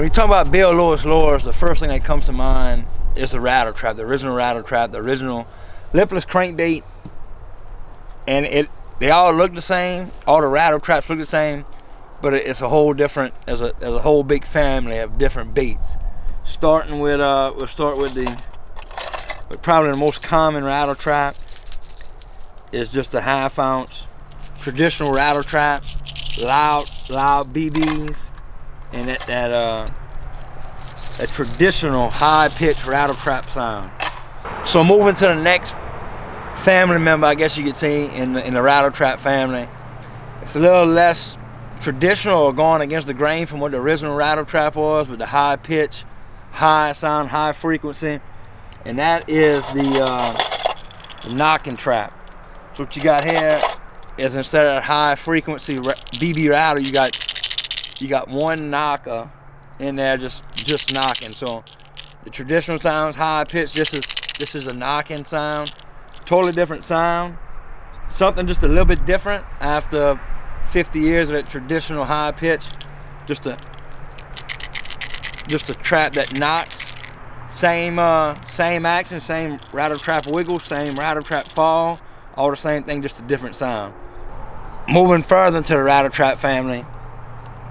So when you talk about Bill Lewis lures, the first thing that comes to mind is the Rat-l-trap, the original Rat-l-trap, the original lipless crankbait. And they all look the same. All the Rat-l-traps look the same, but it's a whole different. There's a whole big family of different baits. Starting with we'll start with probably the most common Rat-l-trap is just a 1/2 ounce traditional Rat-l-trap, loud BBs, and that traditional high-pitched Rat-l-trap sound. So moving to the next family member, I guess you could say, in the Rat-l-trap family, it's a little less traditional or going against the grain from what the original Rat-l-trap was, with the high pitch, high sound, high frequency, and that is the knocking trap. So what you got here is, instead of that high frequency BB rattle, you got one knocker in there just knocking. So the traditional sound's high pitch. This is a knocking sound, totally different sound, something just a little bit different after 50 years of that traditional high pitch. Just a trap that knocks. Same action, same Rat-l-trap wiggle, same Rat-l-trap fall, all the same thing, just a different sound. Moving further into the Rat-l-trap family,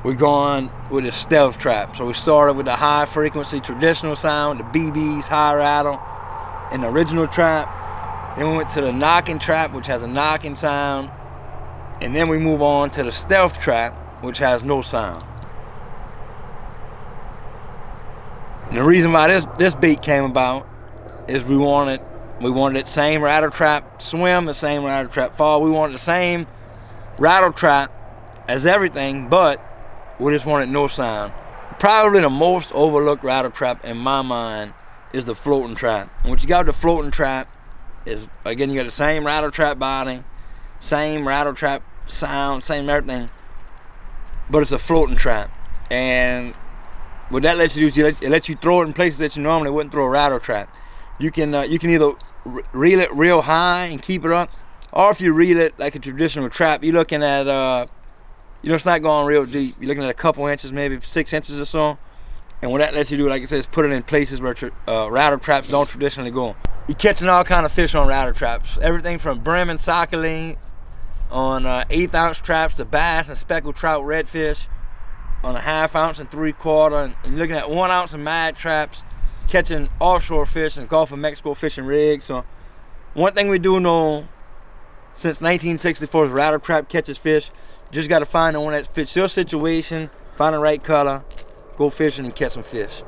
we're going with a stealth trap. So we started with the high frequency traditional sound, the BBs, high rattle, and the original trap. Then we went to the knocking trap, which has a knocking sound. And then we move on to the stealth trap, which has no sound. And the reason why this bait came about is we wanted the same Rat-l-trap swim, the same Rat-l-trap fall. We wanted the same Rat-l-trap as everything, but we just wanted no sound. Probably the most overlooked Rat-l-trap in my mind is the floating trap. And what you got with the floating trap is, again, you got the same Rat-l-trap body, same Rat-l-trap sound, same everything, but it's a floating trap. And what that lets you do is it lets you throw it in places that you normally wouldn't throw a Rat-l-trap. You can either reel it real high and keep it up, or if you reel it like a traditional trap, you're looking at it's not going real deep. You're looking at a couple inches, maybe 6 inches or so. And what that lets you do, like I said, is put it in places where Rat-l-traps don't traditionally go. You're catching all kind of fish on Rat-l-traps. Everything from brim and sockeye on 1/8 ounce traps to bass and speckled trout redfish on a 1/2 ounce and 3/4. And you're looking at 1 ounce of mag traps, catching offshore fish in Gulf of Mexico fishing rigs. So one thing we do know since 1964 is Rat-l-trap catches fish. You just got to find the one that fits your situation, find the right color, go fishing and catch some fish.